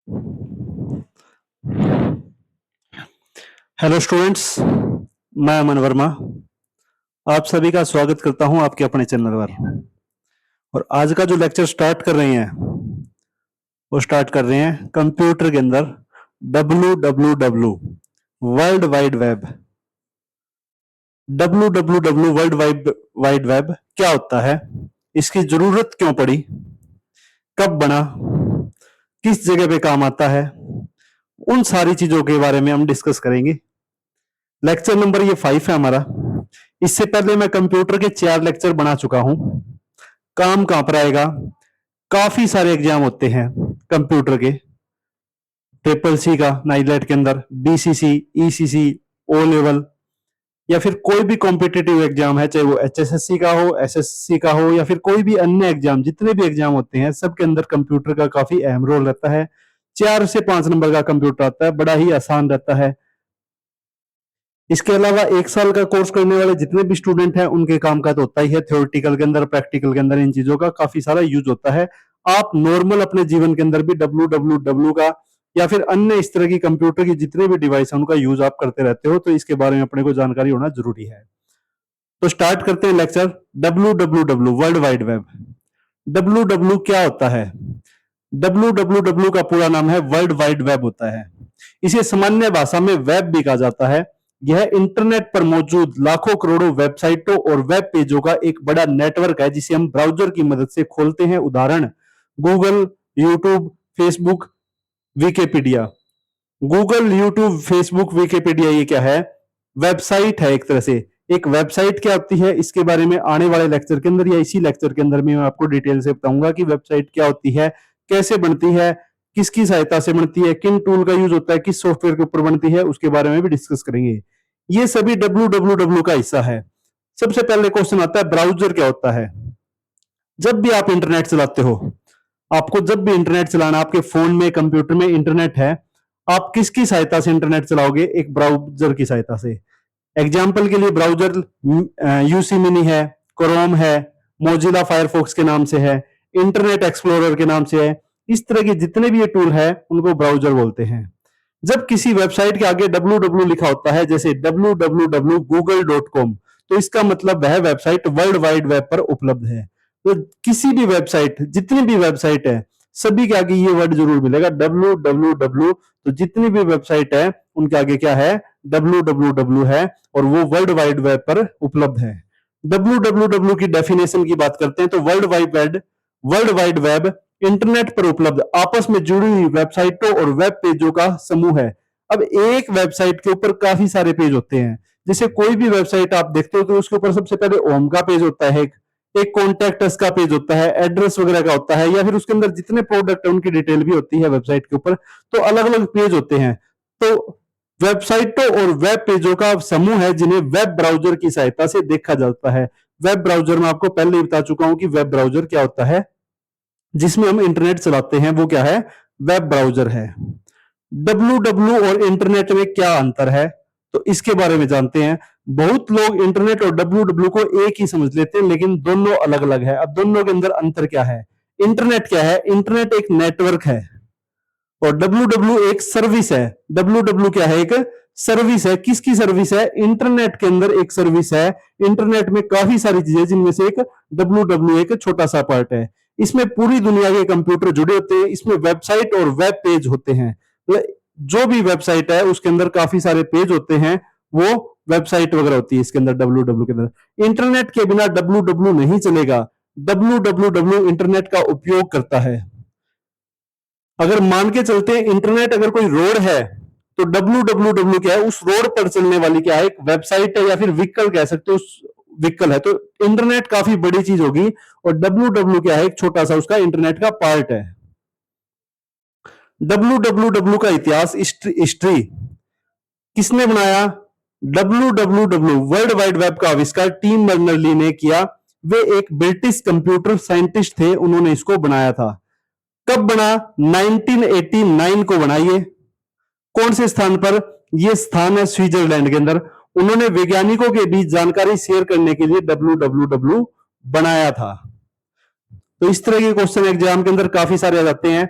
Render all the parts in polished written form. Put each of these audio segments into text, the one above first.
Hello students, मैं अमन वर्मा आप सभी का स्वागत करता हूं आपके अपने चैनल पर। और आज का जो लेक्चर स्टार्ट कर रहे हैं वो स्टार्ट कर रहे हैं कंप्यूटर के अंदर www world wide web. www world web क्या होता है, इसकी जरूरत क्यों पड़ी, कब बना, किस जगह पे काम आता है, उन सारी चीजों के बारे में हम डिस्कस करेंगे। लेक्चर नंबर ये 5 है हमारा। इससे पहले मैं कंप्यूटर के 4 लेक्चर बना चुका हूं। काम कहां पर आएगा, काफी सारे एग्जाम होते हैं कंप्यूटर के, ट्रिपल सी का नाइलेट के अंदर, बीसीसी, ईसीसी, ओ लेवल, या फिर कोई भी कॉम्पिटिटिव एग्जाम है, चाहे वो एचएसएससी का हो, एसएससी का हो, या फिर कोई भी अन्य एग्जाम, जितने भी एग्जाम होते हैं सबके अंदर कंप्यूटर का काफी अहम रोल रहता है। 4 से 5 नंबर का कंप्यूटर आता है, बड़ा ही आसान रहता है। इसके अलावा 1 साल का कोर्स करने वाले जितने भी स्टूडेंट हैं उनके काम का तो होता ही है, थ्योरेटिकल के अंदर, प्रैक्टिकल के अंदर इन चीजों का काफी सारा यूज होता है। आप नॉर्मल अपने जीवन के अंदर भी www का या फिर अन्य इस तरह की कंप्यूटर की जितने भी डिवाइस हैं उनका यूज आप करते रहते हो, तो इसके बारे में अपने को जानकारी होना जरूरी है। तो स्टार्ट करते हैं lecture. www world wide web. www क्या होता है? www का पूरा नाम है वर्ल्ड वाइड वेब होता है। इसे सामान्य भाषा में वेब भी कहा जाता है। यह इंटरनेट पर मौजूद लाखों करोड़ों वेबसाइटों और वेब पेजों का एक बड़ा नेटवर्क है, जिसे हम ब्राउजर की मदद से खोलते हैं। उदाहरण Google, YouTube, Facebook, Wikipedia. Google, YouTube, Facebook, Wikipedia ये क्या है? वेबसाइट है एक तरह से। एक वेबसाइट क्या होती है, इसके बारे में आने वाले लेक्चर के अंदर या इसी लेक्चर के अंदर में मैं आपको डिटेल से बताऊंगा कि वेबसाइट क्या होती है, कैसे बनती है, किसकी सहायता से बनती है, किन टूल का यूज होता है, किस सॉफ्टवेयर के ऊपर बनती है, उसके बारे में भी डिस्कस करेंगे। ये सभी www का हिस्सा है। सबसे पहले क्वेश्चन आता है ब्राउजर क्या होता है। जब भी आप इंटरनेट चलाते हो, आपको जब भी इंटरनेट चलाना, आपके फोन में, कंप्यूटर में इंटरनेट है, आप किसकी सहायता से इंटरनेट चलाओगे? एक ब्राउजर की सहायता से। एग्जाम्पल के लिए ब्राउजर यूसी मिनी है, क्रोम है, मोजिला फायरफॉक्स के नाम से है, इंटरनेट एक्सप्लोरर के नाम से है। इस तरह के जितने भी ये टूल है उनको ब्राउजर बोलते हैं। जब किसी वेबसाइट के आगे www लिखा होता है, जैसे www.google.com, तो इसका मतलब वह वेबसाइट वर्ल्ड वाइड वेब पर उपलब्ध है। तो किसी भी वेबसाइट, जितनी भी वेबसाइट है, सभी के आगे ये वर्ड जरूर मिलेगा www। तो जितनी भी वेबसाइट है उनके आगे क्या है? www है, और वो वर्ल्ड वाइड वेब पर उपलब्ध है। www की डेफिनेशन की बात करते हैं तो वर्ल्ड वाइड वेब इंटरनेट पर उपलब्ध आपस में जुड़ी हुई वेबसाइटों और वेब पेजों का समूह है। अब एक वेबसाइट के ऊपर काफी सारे पेज होते हैं। जैसे कोई भी वेबसाइट आप देखते हो तो उसके ऊपर सबसे पहले होम का पेज होता है, एक कॉन्टैक्ट अस का पेज होता है, एड्रेस वगैरह का होता है, या फिर उसके अंदर जितने प्रोडक्ट है उनकी डिटेल भी होती है वेबसाइट के ऊपर। तो अलग अलग पेज होते हैं। तो वेबसाइटों और वेब पेजों का समूह है जिन्हें वेब ब्राउजर की सहायता से देखा जाता है। वेब ब्राउजर में आपको पहले ही बता चुका हूं कि वेब ब्राउजर क्या होता है, जिसमें हम इंटरनेट चलाते हैं, वो क्या है? वेब ब्राउजर है। www और इंटरनेट में क्या अंतर है, तो इसके बारे में जानते हैं। बहुत लोग इंटरनेट और www को एक ही समझ लेते हैं, लेकिन दोनों अलग अलग है। अब दोनों के अंदर अंतर क्या है? इंटरनेट क्या है? इंटरनेट एक नेटवर्क है और www एक सर्विस है। www क्या है? एक सर्विस है। किसकी सर्विस है? इंटरनेट के अंदर एक सर्विस है। इंटरनेट में काफी सारी चीजें, जिनमें से एक www एक छोटा सा पार्ट है। इसमें पूरी दुनिया के कंप्यूटर जुड़े होते हैं। इसमें वेबसाइट और वेब पेज होते हैं। जो भी वेबसाइट है उसके अंदर काफी सारे पेज होते हैं, वो वेबसाइट वगैरह होती है इसके अंदर www के अंदर। इंटरनेट के बिना www नहीं चलेगा। www इंटरनेट का उपयोग करता है। अगर मान के चलते हैं इंटरनेट अगर कोई रोड है, तो www क्या है? उस रोड पर चलने वाली क्या है? एक वेबसाइट है, या फिर व्हीकल कह सकते हो, उस व्हीकल है। तो इंटरनेट काफी बड़ी चीज होगी, और www क्या है? एक छोटा सा उसका इंटरनेट का पार्ट है। www का इतिहास, हिस्ट्री किसने बनाया? www वर्ल्ड वाइड वेब का आविष्कार टिम बर्नर ली ने किया। वे एक ब्रिटिश कंप्यूटर साइंटिस्ट थे, उन्होंने इसको बनाया था। कब बना? 1989 को बनाइए। कौन से स्थान पर? यह स्थान है स्विट्जरलैंड के अंदर। उन्होंने वैज्ञानिकों के बीच जानकारी शेयर करने के लिए www बनाया था। तो इस तरह के क्वेश्चन एग्जाम के अंदर काफी सारे आ जाते हैं।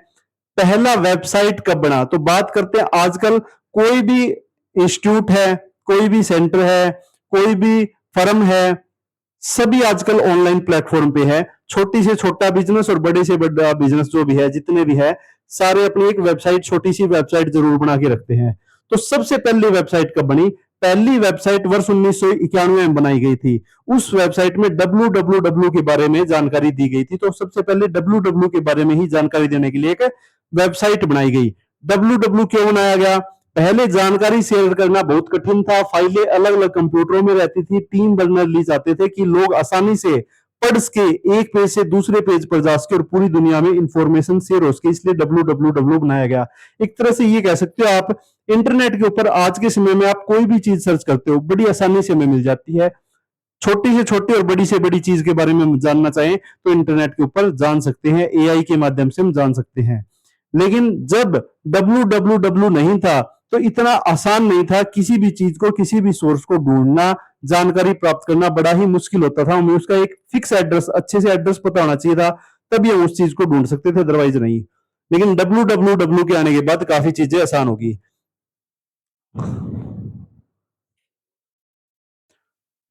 पहला वेबसाइट कब बना? तो बात करते हैं आजकल कोई भी इंस्टीट्यूट है, कोई भी सेंटर है, कोई भी फर्म है, सभी आजकल ऑनलाइन प्लेटफॉर्म पे है। छोटी से छोटा बिजनेस और बड़े से बड़ा बिजनेस जो भी है, जितने भी है, सारे अपनी एक वेबसाइट, छोटी सी वेबसाइट जरूर बना के रखते हैं। तो सबसे पहली वेबसाइट कब बनी? पहली वेबसाइट वर्ष 1991 में बनाई गई थी। उस वेबसाइट में www के बारे में जानकारी दी गई थी। तो सबसे पहले www के बारे में ही जानकारी देने के लिए एक वेबसाइट बनाई गई। www क्यों बनाया गया? पहले जानकारी शेयर करना बहुत कठिन था, फाइलें अलग अलग कंप्यूटरों में रहती थी, टीम बर्नर चाहते थे कि लोग आसानी से पढ़ सके, एक पेज से दूसरे पेज पर जा सके और पूरी दुनिया में इंफॉर्मेशन शेयर हो सके, इसलिए www बनाया गया। एक तरह से ये कह सकते हो आप, इंटरनेट के ऊपर आज के समय में आप कोई भी चीज सर्च करते हो बड़ी आसानी से हमें मिल जाती है। छोटी से छोटी और बड़ी से बड़ी चीज के बारे में हम जानना चाहें तो इंटरनेट के ऊपर जान सकते हैं, एआई के माध्यम से हम जान सकते हैं। लेकिन जब www नहीं था तो इतना आसान नहीं था, किसी भी चीज को, किसी भी सोर्स को ढूंढना, जानकारी प्राप्त करना बड़ा ही मुश्किल होता था। हमें उसका एक फिक्स एड्रेस, अच्छे से एड्रेस पता होना चाहिए था, तभी हम उस चीज को ढूंढ सकते थे, अदरवाइज नहीं। लेकिन www के आने के बाद काफी चीजें आसान होगी।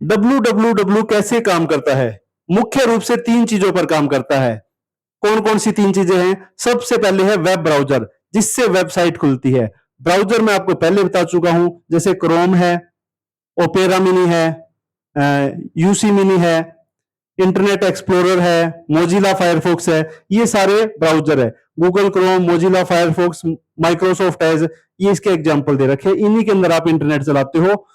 www कैसे काम करता है? मुख्य रूप से तीन चीजों पर काम करता है। कौन कौन सी तीन चीजें हैं? सबसे पहले है वेब ब्राउजर, जिससे वेबसाइट खुलती है। ब्राउजर मैं आपको पहले बता चुका हूं, जैसे क्रोम है, ओपेरा मिनी है, यूसी मिनी है, इंटरनेट एक्सप्लोरर है, मोजिला फायरफॉक्स है, ये सारे ब्राउजर है। Google Chrome, Mozilla Firefox, Microsoft Edge, ये इसके एग्जाम्पल दे रखे, इन्हीं के अंदर आप इंटरनेट चलाते हो।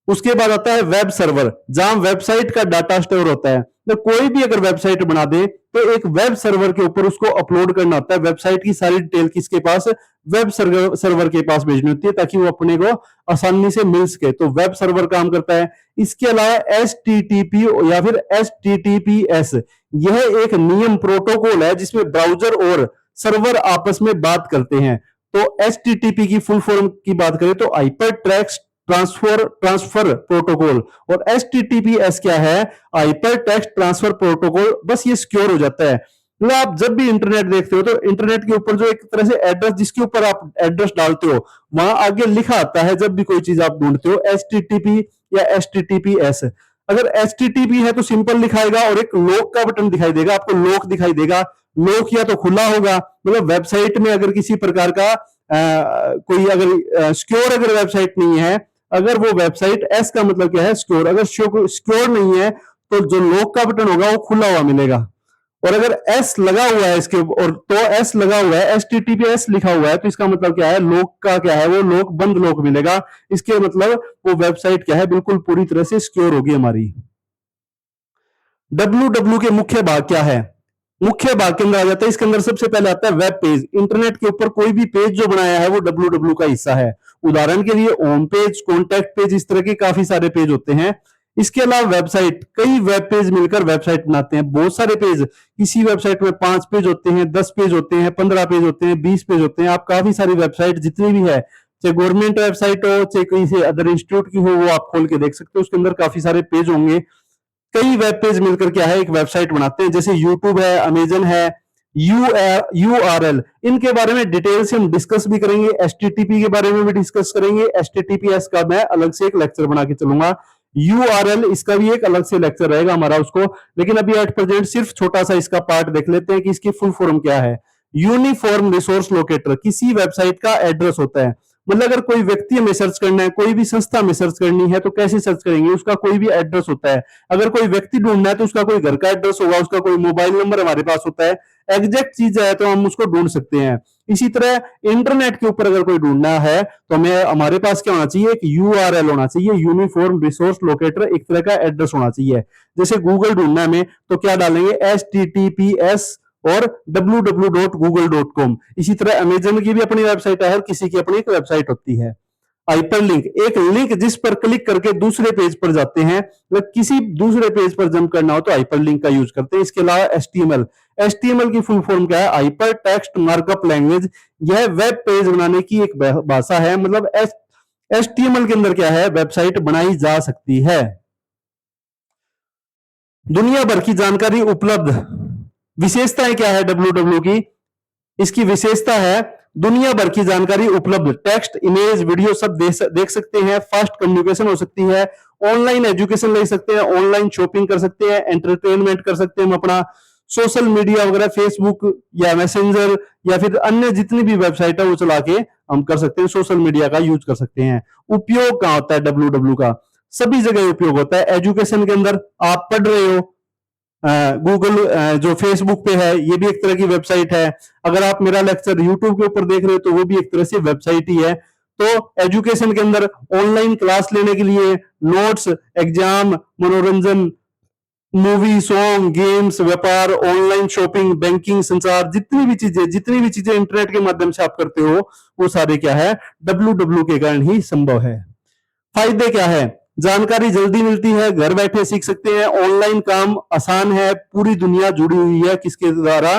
उसके बाद आता है वेब सर्वर, जहां वेबसाइट का डाटा स्टोर होता है। तो कोई भी अगर वेबसाइट बना दे तो एक वेब सर्वर के ऊपर उसको अपलोड करना होता है। वेबसाइट की सारी डिटेल किसके पास? वेब सर्वर के पास भेजनी होती है, ताकि वो अपने को आसानी से मिल सके। तो वेब सर्वर काम करता है। इसके अलावा HTTP या फिर HTTPS, यह एक नियम प्रोटोकॉल है जिसमें ब्राउजर और सर्वर आपस में बात करते हैं। तो HTTP की फुल फॉर्म की बात करें तो हाइपर टेक्स्ट ट्रांसफर प्रोटोकॉल, और HTTPS क्या है? Hyper text transfer protocol. बस ये सिक्योर हो जाता है। मतलब आप जब भी इंटरनेट देखते हो तो इंटरनेट के ऊपर जो एक तरह से एड्रेस, जिसके ऊपर आप एड्रेस डालते हो, वहां आगे लिखा आता है, जब भी कोई चीज आप ढूंढते हो, HTTP या HTTPS। अगर HTTP है तो सिंपल लिखाएगा और एक लॉक का बटन दिखाई देगा, आपको लॉक दिखाई देगा। लॉक या तो खुला होगा, मतलब वेबसाइट में अगर किसी प्रकार का कोई अगर सिक्योर अगर वेबसाइट नहीं है, अगर वो वेबसाइट, एस का मतलब क्या है? सिक्योर। अगर सिक्योर नहीं है तो जो लॉक का बटन होगा वो खुला हुआ मिलेगा। और अगर एस लगा हुआ है इसके, और तो एस लगा हुआ है, HTTPS लिखा हुआ है, तो इसका मतलब क्या है? लॉक का क्या है? वो लॉक, बंद लॉक मिलेगा। इसके मतलब वो वेबसाइट क्या है? बिल्कुल पूरी तरह से सिक्योर होगी हमारी। www के मुख्य भाग क्या है? मुख्य भाग के अंदर आ जाता है, इसके अंदर सबसे पहले आता है वेब पेज। इंटरनेट के ऊपर कोई भी पेज जो बनाया है वो www का हिस्सा है। उदाहरण के लिए होम पेज, कॉन्टैक्ट पेज, इस तरह के काफी सारे पेज होते हैं। इसके अलावा वेबसाइट, कई वेब पेज मिलकर वेबसाइट बनाते हैं। बहुत सारे पेज, किसी वेबसाइट में 5 पेज होते हैं, 10 पेज होते हैं, 15 पेज होते हैं, 20 पेज होते हैं। आप काफी सारी वेबसाइट जितनी भी है, चाहे गवर्नमेंट वेबसाइट हो, चाहे किसी अदर इंस्टीट्यूट की हो, वो आप खोल के देख सकते हो। उसके अंदर काफी सारे पेज होंगे। कई वेब पेज मिलकर क्या है? एक वेबसाइट बनाते हैं। जैसे यूट्यूब है, अमेजन है, URL, इनके बारे में डिटेल से हम डिस्कस भी करेंगे। HTTP के बारे में भी डिस्कस करेंगे। HTTPS का मैं अलग से एक लेक्चर बना के चलूंगा। URL, इसका भी एक अलग से लेक्चर रहेगा हमारा उसको। लेकिन अभी एट प्रेजेंट सिर्फ छोटा सा इसका पार्ट देख लेते हैं कि इसकी फुल फॉर्म क्या है। यूनिफॉर्म रिसोर्स लोकेटर, किसी वेबसाइट का एड्रेस होता है। मतलब अगर कोई व्यक्ति हमें सर्च करना है, कोई भी संस्था में सर्च करनी है, तो कैसे सर्च करेंगे? उसका कोई भी एड्रेस होता है। अगर कोई व्यक्ति ढूंढना है तो उसका कोई घर का एड्रेस होगा, उसका कोई मोबाइल नंबर हमारे पास होता है। एग्जैक्ट चीज है तो हम उसको ढूंढ सकते हैं। इसी तरह इंटरनेट के ऊपर अगर कोई ढूंढना है तो हमें, हमारे पास क्या होना चाहिए? एक URL होना चाहिए, यूनिफॉर्म रिसोर्स लोकेटर, एक तरह का एड्रेस होना चाहिए। जैसे गूगल ढूंढना है हमें तो क्या डालेंगे? HTTPS और www.google.com। इसी तरह अमेजन की भी अपनी वेबसाइट है, हर किसी की अपनी एक वेबसाइट होती है। हाइपरलिंक, एक लिंक जिस पर क्लिक करके दूसरे पेज पर जाते हैं। मतलब किसी दूसरे पेज पर जंप करना हो तो हाइपरलिंक का यूज करते हैं। इसके अलावा HTML की फुल फॉर्म क्या है? Hyper text markup language. यह वेब पेज बनाने की एक भाषा है। मतलब HTML के अंदर क्या है? वेबसाइट बनाई जा सकती है। दुनिया भर की जानकारी उपलब्ध। विशेषताएं क्या है www की? इसकी विशेषता है दुनिया भर की जानकारी उपलब्ध, टेक्स्ट, इमेज, वीडियो सब देख सकते हैं, फास्ट कम्युनिकेशन हो सकती है, ऑनलाइन एजुकेशन ले सकते हैं, ऑनलाइन शॉपिंग कर सकते हैं, एंटरटेनमेंट कर सकते हैं हम अपना, सोशल मीडिया वगैरह फेसबुक या मैसेंजर या फिर अन्य जितनी भी वेबसाइट है वो चला के हम कर सकते हैं, सोशल मीडिया का यूज कर सकते हैं। उपयोग कहाँ होता है डब्ल्यू डब्ल्यू का? सभी जगह उपयोग होता है। एजुकेशन के अंदर आप पढ़ रहे हो, गूगल जो फेसबुक पे है ये भी एक तरह की वेबसाइट है। अगर आप मेरा लेक्चर यूट्यूब के ऊपर देख रहे हो तो वो भी एक तरह से वेबसाइट ही है। तो एजुकेशन के अंदर ऑनलाइन क्लास लेने के लिए नोट्स, एग्जाम, मनोरंजन, मूवी, सॉन्ग, गेम्स, व्यापार, ऑनलाइन शॉपिंग, बैंकिंग, संचार, जितनी भी चीजें इंटरनेट के माध्यम से आप करते हो वो सारे क्या है डब्ल्यू डब्ल्यू के कारण ही संभव है। फायदे क्या है? जानकारी जल्दी मिलती है, घर बैठे सीख सकते हैं, ऑनलाइन काम आसान है, पूरी दुनिया जुड़ी हुई है किसके द्वारा?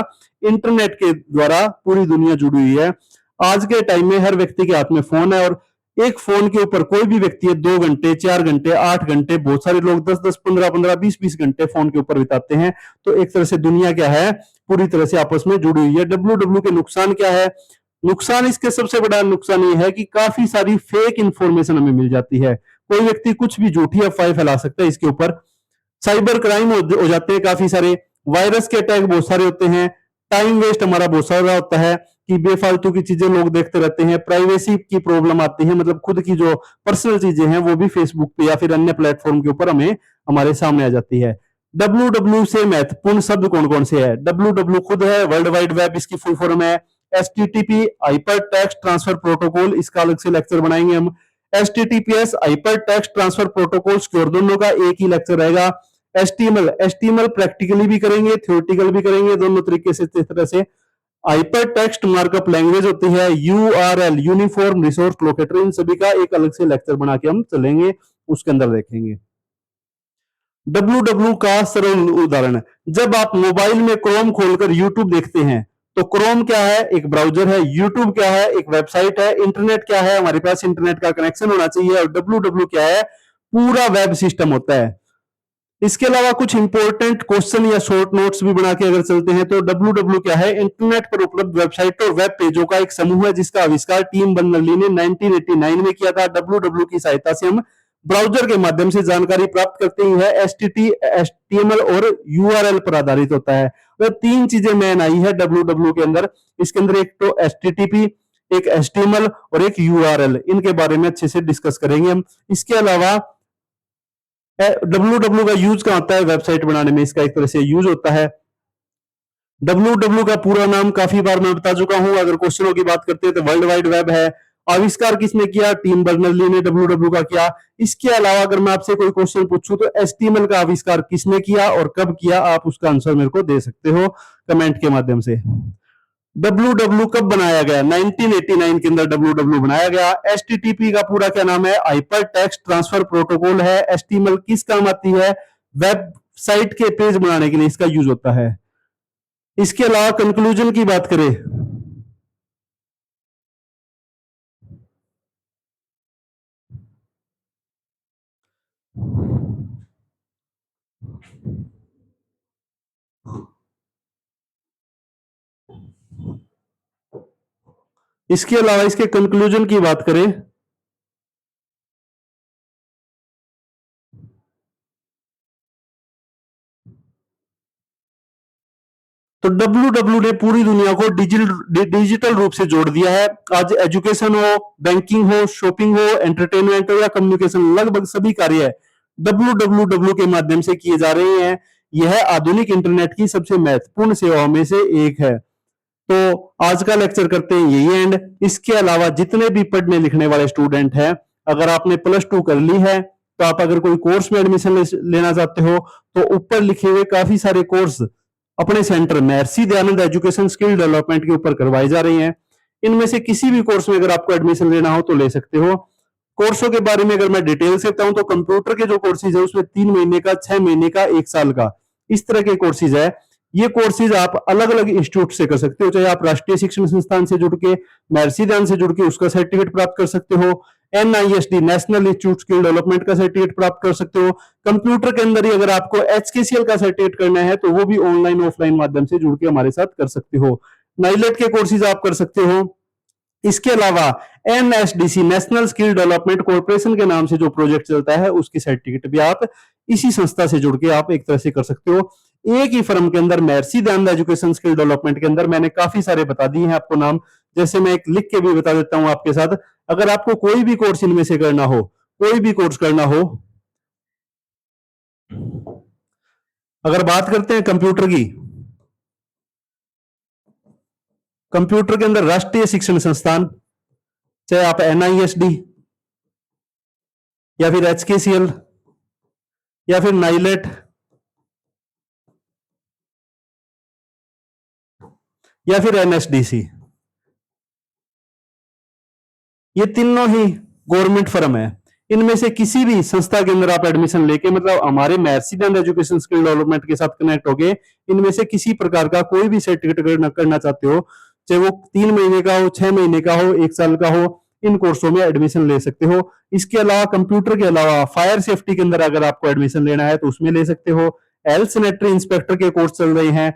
इंटरनेट के द्वारा पूरी दुनिया जुड़ी हुई है। आज के टाइम में हर व्यक्ति के हाथ में फोन है और एक फोन के ऊपर कोई भी व्यक्ति है 2 घंटे, 4 घंटे, 8 घंटे, बहुत सारे लोग 10-10, 15-15, 20-20 घंटे फोन के ऊपर बिताते हैं। तो एक तरह से दुनिया क्या है पूरी तरह से आपस में जुड़ी हुई है। डब्ल्यू डब्ल्यू के नुकसान क्या है? नुकसान, इसके सबसे बड़ा नुकसान ये है कि काफी सारी फेक इंफॉर्मेशन हमें मिल जाती है। कोई व्यक्ति कुछ भी झूठी अफवाह फैला सकता है इसके ऊपर। साइबर क्राइम हो जाते हैं काफी सारे, वायरस के अटैक बहुत सारे होते हैं, टाइम वेस्ट हमारा बहुत सारा होता है कि बेफालतू की चीजें लोग देखते रहते हैं, प्राइवेसी की प्रॉब्लम आती है, मतलब खुद की जो पर्सनल चीजें हैं वो भी फेसबुक पे या फिर अन्य प्लेटफॉर्म के ऊपर हमें हमारे सामने आ जाती है। डब्ल्यू डब्ल्यू से महत्वपूर्ण शब्द कौन कौन से है? डब्ल्यू डब्ल्यू खुद है, वर्ल्ड वाइड वेब इसकी फुल फॉर्म है। HTTP hyper text transfer protocol, इसका अलग से लेक्चर बनाएंगे हम। HTTPS hyper text transfer protocol, secure दोनों का एक ही लेक्चर रहेगा। एचटीएमएल प्रैक्टिकली भी करेंगे, थ्योरेटिकल भी करेंगे, दोनों तरीके से इस तरह से। हाइपर टेक्स्ट मार्कअप लैंग्वेज होती है, यूआरएल यूनिफॉर्म रिसोर्स लोकेटर, इन सभी का एक अलग से लेक्चर बना के हम चलेंगे, उसके अंदर देखेंगे। डब्ल्यू डब्ल्यू का सरल उदाहरण, जब आप मोबाइल में क्रोम खोलकर यूट्यूब देखते हैं तो क्रोम क्या है? एक ब्राउजर है। यूट्यूब क्या है? एक वेबसाइट है। इंटरनेट क्या है? हमारे पास इंटरनेट का कनेक्शन होना चाहिए। और डब्ल्यू डब्ल्यू क्या है? पूरा वेब सिस्टम होता है। इसके अलावा कुछ इंपॉर्टेंट क्वेश्चन या शॉर्ट नोट्स भी बना के अगर चलते हैं तो डब्ल्यू डब्ल्यू क्या है? इंटरनेट पर उपलब्ध वेबसाइट और वेब पेजों का एक समूह है जिसका आविष्कार टिम बर्नर्स-ली ने 1989 में किया था। डब्ल्यू डब्ल्यू की सहायता से हम ब्राउजर के माध्यम से जानकारी प्राप्त करते ही है। HTML और URL पर आधारित होता है। तो तीन चीजें मेन आई है डब्ल्यू डब्ल्यू के अंदर। इसके अंदर एक तो HTTP, एक HTML और एक URL, इनके बारे में अच्छे से डिस्कस करेंगे हम। इसके अलावा डब्ल्यू डब्ल्यू का यूज कहाँ होता है? वेबसाइट बनाने में इसका एक तरह से यूज होता है। डब्ल्यू डब्ल्यू का पूरा नाम काफी बार मैं बता चुका हूं। अगर क्वेश्चनों की बात करते हैं तो वर्ल्ड वाइड वेब है। आविष्कार किसने किया? टिम बर्नर्स-ली ने डब्ल्यू डब्ल्यू का किया। इसके अलावा अगर मैं आपसे कोई क्वेश्चन पूछूं तो HTML का आविष्कार किसने किया और कब किया, आप उसका आंसर मेरे को दे सकते हो कमेंट के माध्यम से। डब्ल्यू डब्ल्यू कब बनाया गया? 1989 के अंदर डब्ल्यू डब्ल्यू बनाया गया। HTTP का पूरा क्या नाम है? हाइपर टेक्स्ट ट्रांसफर प्रोटोकॉल है। HTML किस काम आती है? वेबसाइट के पेज बनाने के लिए इसका यूज होता है। इसके अलावा कंक्लूजन की बात करें इसके अलावा इसके कंक्लूजन की बात करें तो डब्ल्यू डब्ल्यू ने पूरी दुनिया को डिजिटल रूप से जोड़ दिया है। आज एजुकेशन हो, बैंकिंग हो, शॉपिंग हो, एंटरटेनमेंट हो या कम्युनिकेशन, लगभग सभी कार्य डब्ल्यू डब्ल्यू डब्ल्यू के माध्यम से किए जा रहे हैं। यह आधुनिक इंटरनेट की सबसे महत्वपूर्ण सेवाओं में से एक है। तो आज का लेक्चर करते हैं यही एंड। इसके अलावा जितने भी पढ़ने लिखने वाले स्टूडेंट हैं, अगर आपने +2 कर ली है तो आप अगर कोई कोर्स में एडमिशन लेना चाहते हो तो ऊपर लिखे हुए काफी सारे कोर्स अपने centre Maharshi Dayanand education skill development के ऊपर करवाई जा रही हैं। इनमें से किसी भी कोर्स में अगर आपको एडमिशन लेना हो तो ले सकते हो। कोर्सों के बारे में अगर मैं डिटेल से बताऊं तो कंप्यूटर के जो कोर्सेज है उसमें 3 महीने का, 6 महीने का, 1 साल का, इस तरह के कोर्सेज है। ये कोर्सेज आप अलग अलग इंस्टीट्यूट से कर सकते हो, चाहे आप राष्ट्रीय शिक्षण संस्थान से जुड़ के, महर्षि दयानंद से जुड़ के उसका सर्टिफिकेट प्राप्त कर सकते हो, NIST national institute skill development का सर्टिफिकेट प्राप्त कर सकते हो। कंप्यूटर के अंदर ही अगर आपको HKCL का सर्टिफिकेट करना है तो वो भी ऑनलाइन ऑफलाइन माध्यम से जुड़ के हमारे साथ कर सकते हो। नाइलेट के कोर्सेज आप कर सकते हो। इसके अलावा NSDC national skill development corporation के नाम से जो प्रोजेक्ट चलता है उसकी सर्टिफिकेट भी आप इसी संस्था से जुड़ के आप एक तरह से कर सकते हो। एक ही फर्म के अंदर Maharshi Dayanand education skill development के अंदर मैंने काफी सारे बता दिए हैं आपको नाम, जैसे मैं एक लिख के भी बता देता हूं आपके साथ। अगर आपको कोई भी कोर्स इनमें से करना हो, कोई भी कोर्स करना हो, अगर बात करते हैं कंप्यूटर की, कंप्यूटर के अंदर राष्ट्रीय शिक्षण संस्थान, चाहे आप एनआईएसडी या फिर एचकेसीएल या फिर नाइलेट या फिर एनएसडीसी, ये तीनों ही गवर्नमेंट फर्म है। इनमें से किसी भी संस्था के अंदर आप एडमिशन लेके, मतलब हमारे Maharshi Dayanand education skill development के साथ कनेक्ट होके इनमें से किसी प्रकार का कोई भी सर्टिफिकेट करना चाहते हो, चाहे वो 3 महीने का हो, 6 महीने का हो, 1 साल का हो, इन कोर्सों में एडमिशन ले सकते हो। इसके अलावा कंप्यूटर के अलावा फायर सेफ्टी के अंदर अगर आपको एडमिशन लेना है तो उसमें ले सकते हो। हेल्थ सैनिटरी इंस्पेक्टर के कोर्स चल रहे हैं,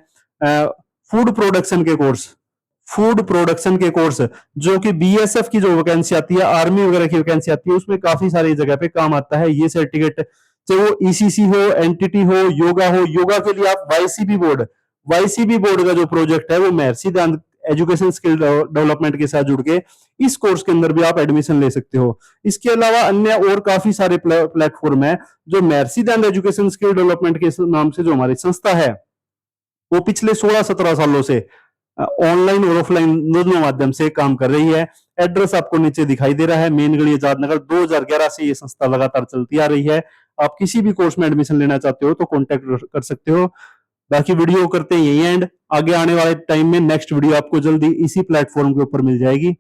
फूड प्रोडक्शन के कोर्स, फूड प्रोडक्शन के कोर्स जो कि बीएसएफ की जो वैकेंसी आती है, आर्मी वगैरह की वैकेंसी आती है, उसमें काफी सारी जगह पे काम आता है ये सर्टिफिकेट। चाहे वो ईसीसी हो, एनटीटी हो, योगा हो, योगा के लिए आप वाईसीबी बोर्ड का जो प्रोजेक्ट है वो Maharshi Dayanand education skill development के साथ जुड़ के इस कोर्स के अंदर भी आप एडमिशन ले सकते हो। इसके अलावा अन्य और काफी सारे प्लेटफॉर्म है जो Maharshi Dayanand education skill development के नाम से जो हमारी संस्था है वो पिछले 16-17 सालों से ऑनलाइन और ऑफलाइन दोनों माध्यम से काम कर रही है। एड्रेस आपको नीचे दिखाई दे रहा है, मेन गढ़ी आजाद नगर। 2011 से ये संस्था लगातार चलती आ रही है। आप किसी भी कोर्स में एडमिशन लेना चाहते हो तो कॉन्टेक्ट कर सकते हो। बाकी वीडियो करते हैं यही एंड, आगे आने वाले टाइम में नेक्स्ट वीडियो आपको जल्दी इसी प्लेटफॉर्म के ऊपर मिल जाएगी।